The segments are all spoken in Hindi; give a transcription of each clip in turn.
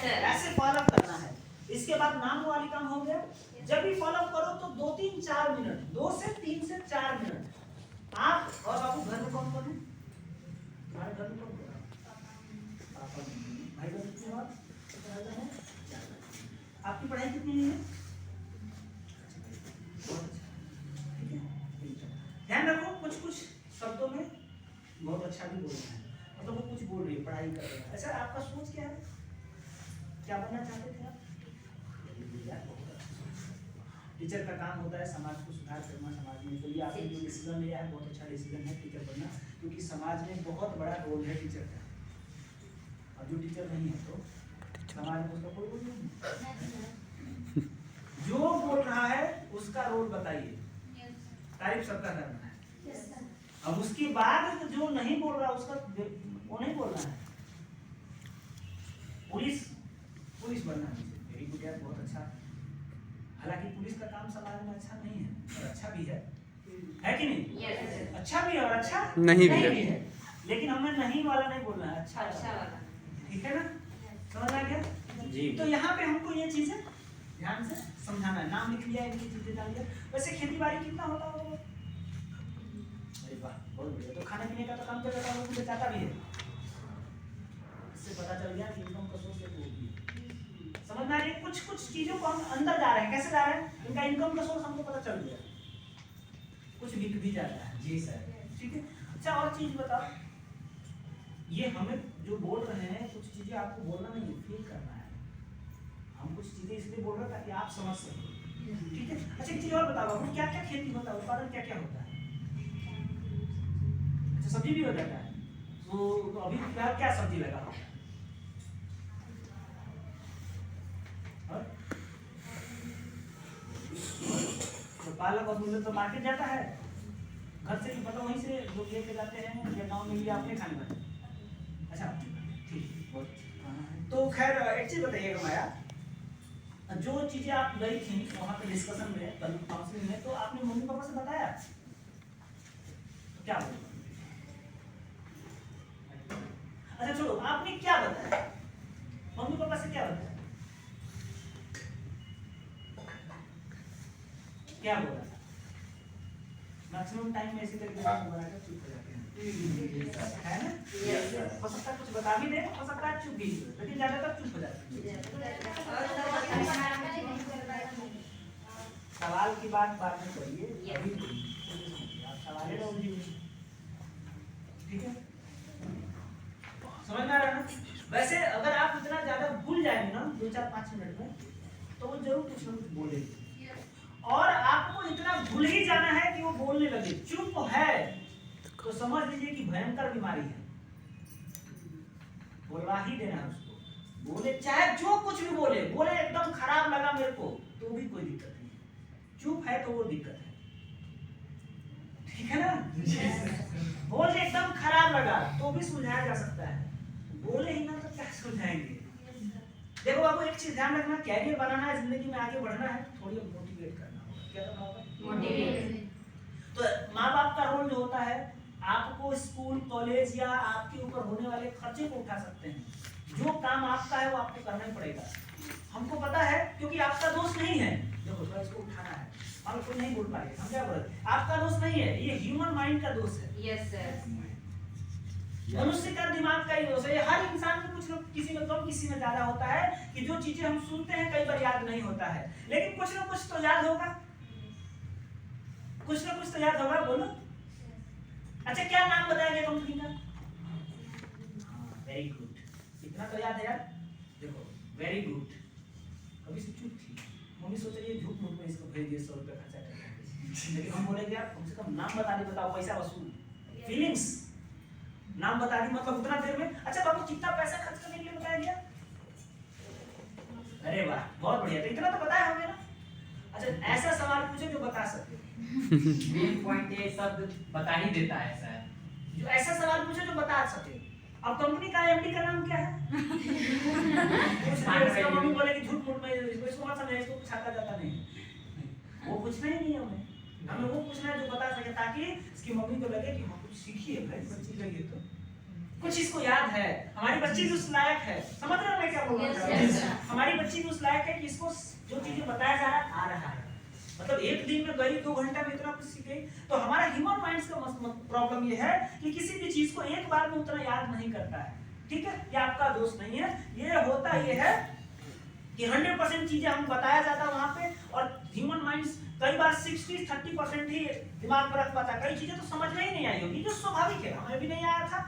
ऐसे फॉलो करना है। इसके बाद नाम वाली काम हो गया। जब भी फॉलो करो तो 2-3-4 मिनट, 2 से 3 से 4 मिनट आप और बाबू घर में कौन कौन है? तुम्हारे घर में कौन है? पापा मम्मी भाई बहन कितने बार? आपकी पढ़ाई कितनी है? ठीक है, ध्यान रखो कुछ कुछ शब्दों में बहुत अच्छा भी बोलना है, मतलब वो कुछ बोल रही है, पढ़ाई कर रही है। अच्छा आपका सोच क्या है, क्या बनना चाहते थे आप? टीचर का काम होता है समाज को सुधार करना, समाज में, तो ये आपने जो डिसीजन लिया है बहुत अच्छा डिसीजन है टीचर बनना, क्योंकि समाज में बहुत बड़ा रोल है टीचर का, और जो टीचर नहीं है तो समाज में उसका कोई रोल नहीं। जो बोल रहा है उसका रोल बताइए, तारीफ सबका करना है। अब उसके बाद जो नहीं बोल रहा उसका वो नहीं बोलना है। पुलिस बनना है, वेरी गुड यार, बहुत अच्छा। हालांकि पुलिस का काम समाज में अच्छा नहीं है, और अच्छा भी है कि नहीं? yes. अच्छा भी है और अच्छा नहीं भी है, लेकिन हमें नहीं वाला नहीं बोलना है, अच्छा वाला, ठीक है ना? समझ आ गया जी? तो यहाँ पे हमको ये चीजें ध्यान से समझाना है। नाम लिख लिया, इनकी चीजें डाल दिया। वैसे खेती बाड़ी कितना होता होगा? अरे वाह, बहुत बढ़िया। तो खाने पीने का तो काम कर रहा है, जाता भी है, इससे पता चल गया कि इनकम का सोर्स है। समझ में आ रही है? कुछ कुछ चीजों को हम अंदर जा रहे हैं, कैसे जा रहे हैं, इनका इनकम का सोर्स हमको पता चल गया, कुछ बिक भी जाता है। जी सर, ठीक है। अच्छा और चीज बताओ, ये हमें जो बोल रहे हैं कुछ चीजें आपको बोलना नहीं है, फील करना है। हम कुछ चीजें इसलिए बोल रहे हैं ताकि आप समझ सकें, ठीक है? अच्छा एक चीज और बताओ, आपको क्या क्या खेती होता है, उत्पादन क्या क्या होता है? अच्छा सब्जी भी हो जाता है, तो अभी क्या सब्जी लगा हुआ है? तो पालक और मूली तो मार्केट जाता है, घर से भी पता वहीं से लोग लेके जाते हैं, या गाँव में भी आपने खाने वाले। अच्छा ठीक, तो खैर एक चीज बताइएगा माया, जो चीजें आप गई थी वहाँ पे डिस्कशन में, काउंसलिंग में, तो आपने मम्मी पापा से बताया तो क्या बोला? अच्छा छोड़ो, आपने क्या बताया, मम्मी पापा से क्या बताया, क्या बोला? मैक्सिमम टाइम में इसी तरीके से बनाकर चुप हो जाते हैं, है ना? हो सकता है कुछ बता भी दे, हो सकता है चुप भी, लेकिन ज्यादातर चुप हो जाते हैं। सवाल की बात बाद में करिए, अभी आप सवाल ही उलझिए, ठीक है? समझ में आ रहा है ना? वैसे अगर आप इतना ज्यादा भूल जाएंगे ना 2-4-5 मिनट में, तो वो जरूर कुछ ना कुछ बोलेंगे, और आपको इतना भूल ही जाना है कि वो बोलने लगे। चुप है तो समझ लीजिए कि भयंकर बीमारी है, बोलवा ही देना है उसको, बोले चाहे जो कुछ भी बोले एकदम खराब लगा मेरे को तो भी कोई दिक्कत नहीं है, चुप है तो वो दिक्कत है, ठीक है ना? बोले एकदम खराब लगा तो भी सुलझाया जा सकता है, बोले ही ना तो क्या सुलझाएंगे? देखो बाबू एक चीज ध्यान रखना, कैरियर बनाना है, जिंदगी में आगे बढ़ना है, थोड़ी मोटिवेट करना होगा। क्या करना होगा? मोटिवेट। तो माँ बाप का रोल जो होता है, आपको स्कूल कॉलेज या आपके ऊपर होने वाले खर्चे को उठा सकते हैं, जो काम आपका है वो आपको करना ही पड़ेगा। हमको पता है क्योंकि आपका दोस्त नहीं है, देखो थोड़ा इसको उठाना है, हम कोई नहीं बोल पाएंगे, हम क्या बोल रहे हैं, आपका दोस्त नहीं है, ये ह्यूमन माइंड का दोस्त है। यस सर, मनुष्य का दिमाग का ही दोष है। हर इंसान में कुछ न किसी में कम किसी में ज्यादा होता है, कि जो चीजें हम सुनते हैं कई बार याद नहीं होता है, लेकिन कुछ ना कुछ तो याद होगा, कुछ ना कुछ तो याद होगा, बोलो। अच्छा क्या नाम बताएंगे कंपनी का? वेरी गुड, इतना तो याद है यार, देखो वेरी गुड। कभी से चुप थी, मम्मी सोच रही है झूठ मूठ में इसको भेज दिए 100 रुपया खर्चा करके, लेकिन हम बोलेंगे यार कम से कम नाम बता दे, बताओ पैसा वसूल, फीलिंग्स, नाम बता दी मतलब उतना देर में। अच्छा बाबू कितना पैसा खर्च करने के लिए बताया गया? अरे वाह बहुत बढ़िया, तो इतना तो बताया होंगे ना। अच्छा ऐसा सवाल पूछे जो बता सके, मेन पॉइंट ये सब बता ही देता है सर, जो ऐसा सवाल पूछे जो बता सके। अब कंपनी का एमडी का नाम क्या है? इसका मम्मी बोले कि झूठ मूठ में इसको मत समझे, इसको कुछ आता जाता नहीं, वो पूछना ही नहीं है हमें वो पूछना है जो बता सके, ताकि इसकी मम्मी को लगे कि हाँ कुछ सीखी है भाई बच्ची, लगे तो कुछ इसको याद है, हमारी बच्ची उस लायक है। समझ रहे हो मैं क्या बोल रहा हूँ? हमारी बच्ची भी उस लायक है कि इसको जो चीजें बताया जा रहा है आ रहा है, मतलब एक दिन में गई 2 घंटा में इतना कुछ सीख गई। तो हमारा ह्यूमन माइंड्स का प्रॉब्लम ये है कि किसी भी चीज को एक बार में उतना याद नहीं करता है, ठीक है। ये आपका दोष नहीं है, ये होता ये है कि 100% चीजें हम बताया जाता है वहां पे, और ह्यूमन माइंड्स कई बार 60-30% ही दिमाग में रख पाता है। कई चीजें तो समझ में ही नहीं आई होगी, जो स्वाभाविक है, हमें भी नहीं आया था,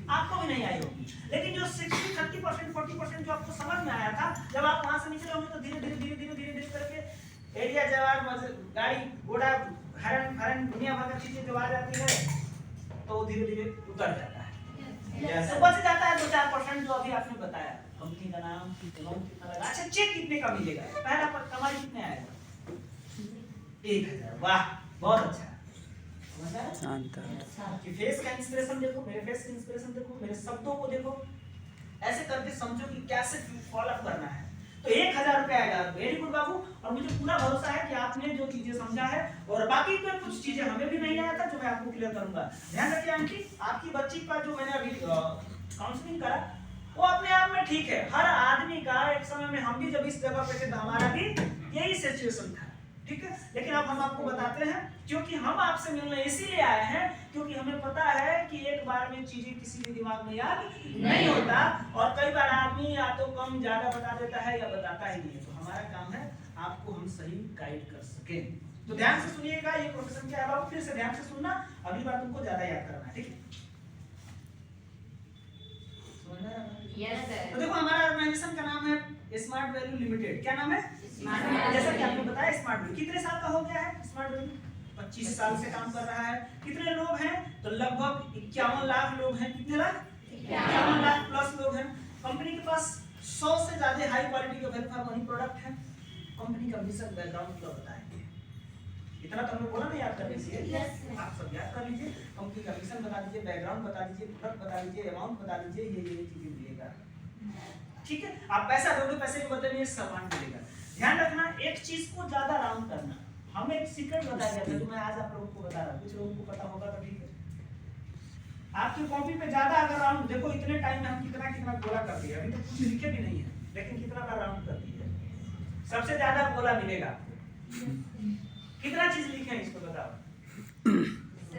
आपको भी नहीं आई होगी, लेकिन जो 60-30% 40% जो आपको समझ में आया था, जब आप वहां से निकले होंगे तो धीरे धीरे करके एरिया जवाब गाड़ी घोड़ा हरन दुनिया भर की चीजें जो आ जाती है तो धीरे धीरे उतर जाता है, तो बच जाता है 2-4% जो अभी आपने बताया। कंपनी का नाम, लोन कितना लगा, अच्छा चेक कितने का मिलेगा, पहला पर कमाई कितने आएगा, 1000। वाह बहुत अच्छा, कि फेस का इंस्पिरेशन देखो, मेरे फेस का इंस्पिरेशन देखो, मेरे शब्दों को देखो, ऐसे करके समझो कि कैसे फॉलो करना है। तो 1000 रुपया आएगा। वेरी गुड बाबू, और मुझे पूरा भरोसा है कि आपने जो चीजें समझा है, और बाकी तो कुछ चीजें हमें भी नहीं आया था जो मैं आपको क्लियर करूंगा। ध्यान रखिए आंटी, आपकी बच्ची का जो मैंने अभी काउंसलिंग करा वो अपने आप में ठीक है। हर आदमी का एक समय में, हम भी जब इस जगह पे थे तो हमारा भी यही सिचुएशन था, ठीक है। लेकिन अब हम आपको बताते हैं, क्योंकि हम आपसे मिलने इसीलिए आए हैं क्योंकि हमें पता है कि एक बार में चीजें किसी भी दिमाग में याद नहीं होता, और कई बार आदमी या तो कम ज्यादा बता देता है या बताता ही नहीं है। तो हमारा काम है आपको हम सही गाइड कर सके। तो ध्यान से सुनिएगा, ये प्रोफेशन क्या है बाबू, फिर से ध्यान से सुनना, अगली बार तुमको ज्यादा याद करना है, ठीक है। तो देखो हमारा ऑर्गेनाइजेशन का नाम है स्मार्ट वैल्यू लिमिटेड। क्या नाम है? जैसा कि आपने बताया स्मार्ट वैल्यू। कितने साल का हो गया है स्मार्ट वैल्यू? 25 साल से काम कर रहा है। कितने लोग हैं? तो लगभग 51 लाख लोग हैं। कितने लाख? 51 लाख प्लस लोग हैं। कंपनी के पास 100 से ज्यादा हाई क्वालिटी के वैल्यू फॉर मनी प्रोडक्ट है। कंपनी का मिशन बैकग्राउंड क्या बताएंगे, इतना तो हमने बोला ना, याद कर लीजिए, आप सब याद कर लीजिए। कंपनी का मिशन बता दीजिए, बैकग्राउंड बता दीजिए, प्रोडक्ट बता दीजिए, अमाउंट बता दीजिए, ये चीजें मिलेगा, ठीक है। आप पैसा दोगे, पैसे के बदले में सामान मिलेगा। ध्यान रखना, एक चीज को ज्यादा राउंड करना। हमें एक सीक्रेट बताया गया था जो मैं आज आप लोगों को बता रहा हूँ, कुछ लोगों को पता होगा तो ठीक है। आपकी कॉपी पे ज्यादा अगर राउंड देखो, इतने टाइम में हम कितना गोला कर दिया, अभी तो कुछ लिखे भी नहीं है, लेकिन कितना बार राउंड कर दिया, सबसे ज्यादा गोला मिलेगा आपको। कितना चीज लिखे हैं इसको बताओ।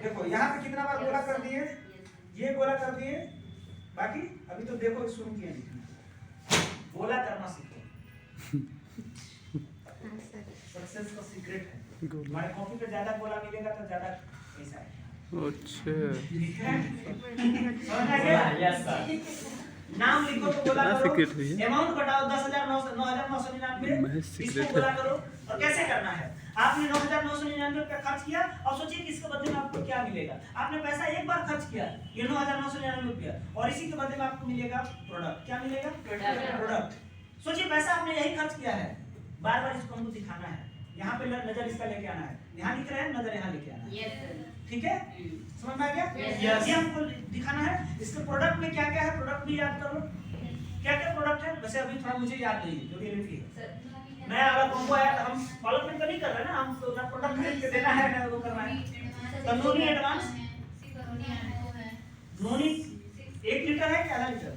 देखो यहाँ पे कितना बार गोला कर दिए, ये गोला कर दिए, बाकी अभी तो देखो शुरू किया लिखना, गोला करना सीखो। सक्सेस का सीक्रेट है, हमारे कॉपी पे ज्यादा गोला मिलेगा तो ज्यादा पैसा है। अच्छा ठीक है, समझ आ गया? Yes sir. नाम लिखो तो गोला करो, अमाउंट बताओ 10,999 इसको गोला करो। और कैसे करना है, आपने 9,999 रुपया खर्च किया, और सोचिए कि इसके बदले में आपको क्या मिलेगा। आपने पैसा एक बार खर्च किया, ये 9,999 रुपया, और इसी के बदले में आपको मिलेगा प्रोडक्ट। क्या मिलेगा? प्रोडक्ट। सोचिए पैसा आपने यही खर्च किया है, बार बार इसको हमको दिखाना है, यहाँ पे नजर इसका लेके आना है, यहाँ लिख रहे हैं नजर यहाँ लेके आना है, ठीक है। समझ में आ गया? ये हमको दिखाना है। इसके प्रोडक्ट में क्या क्या है, प्रोडक्ट भी याद कर लो, क्या क्या प्रोडक्ट है। वैसे अभी थोड़ा मुझे याद नहीं है, जो रियलिटी है, नया वाला कॉम्बो आया तो हम डेवलपमेंट तो नहीं कर रहे ना, हम तो ना प्रोडक्ट खरीद के देना है ना वो करना है। तो नोनी एडवांस, नोनी 1 लीटर है क्या आधा लीटर?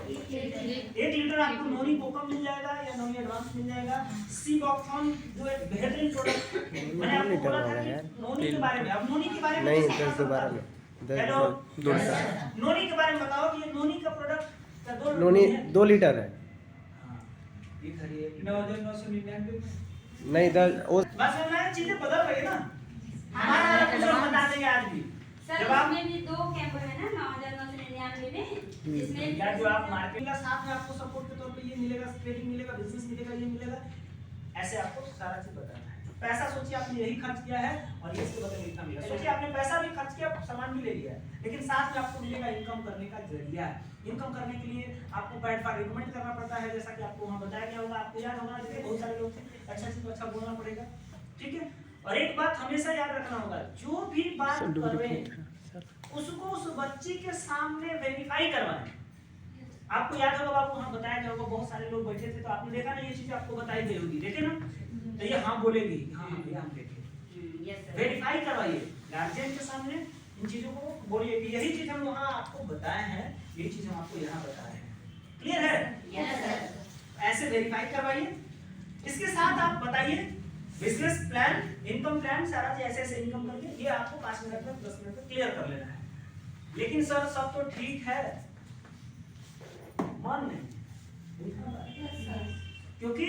1 लीटर आपको नोनी कोकम मिल जाएगा या नोनी एडवांस मिल जाएगा। सी बॉक्सॉन जो एक बेहतरीन प्रोडक्ट, मैंने आपको बोला था कि नोनी के बारे में, अब नोनी के बारे में नहीं 10-12 में, हेलो नोनी के बारे में बताओ कि ये नोनी का प्रोडक्ट का नोनी 2 लीटर है। ये खरीदिए 9,999 नहीं 10 बस मैं चीजें बदल रही है ना, हमारा कुछ बता देंगे आज भी। सर इसमें भी 2 कैंप है ना 9,999 में, इसमें या जो आप मार्केट का साथ में आपको सपोर्ट के तौर पे ये मिलेगा, ट्रेडिंग मिलेगा, बिजनेस मिलेगा, ये मिलेगा, ऐसे आपको सारा चीज बताना है। पैसा सोचिए आपने यही खर्च किया है और इसके बदले में इतना मिलेगा। सोचिए आपने पैसा भी खर्च किया, सामान भी ले लिया, लेकिन साथ में आपको मिलेगा इनकम करने का जरिया। इनकम करने के लिए आपको प्लेटफॉर्म रिकमेंड करना पड़ता है, जैसा कि आपको वहां बताया गया होगा, आपको याद होगा, देखिए बहुत सारे लोग थे, अच्छा चीज अच्छा बोलना पड़ेगा, ठीक है। और एक बात हमेशा याद रखना होगा, जो भी बात कर रहे हैं उसको उस बच्ची के सामने वेरीफाई करवाएं। आपको याद होगा, आपको वहां बताया गया होगा, बहुत सारे लोग बैठे थे तो आपने देखा ना, ये चीज आपको बताई गई होगी, देखे ना, तो ये हाँ बोलेगी, हाँ ये हम देखे। वेरीफाई करवाइए गार्जियन के सामने, इन चीजों को बोलिए कि यही चीज हम वहाँ आपको बताए हैं, यही चीज हम आपको यहाँ बताए हैं। क्लियर है? Yes sir. ऐसे से वेरीफाई करवाइए। इसके साथ आप बताइए बिजनेस प्लान, इनकम प्लान, सारा ऐसे ऐसे इनकम करके ये आपको 5 मिनट में 10 मिनट में क्लियर कर लेना है। लेकिन सर सब तो ठीक है, मान नहीं, क्योंकि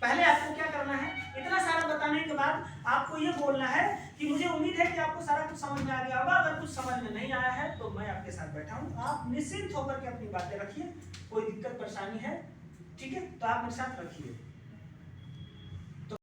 पहले आपको क्या करना है, इतना सारा बताने के बाद आपको ये बोलना है कि मुझे उम्मीद है कि आपको सारा कुछ समझ में आ गया होगा। अगर कुछ समझ में नहीं आया है तो मैं आपके साथ बैठा हूँ, आप निश्चिंत होकर के अपनी बातें रखिए। कोई दिक्कत परेशानी है, ठीक है, तो आप मेरे साथ रखिए।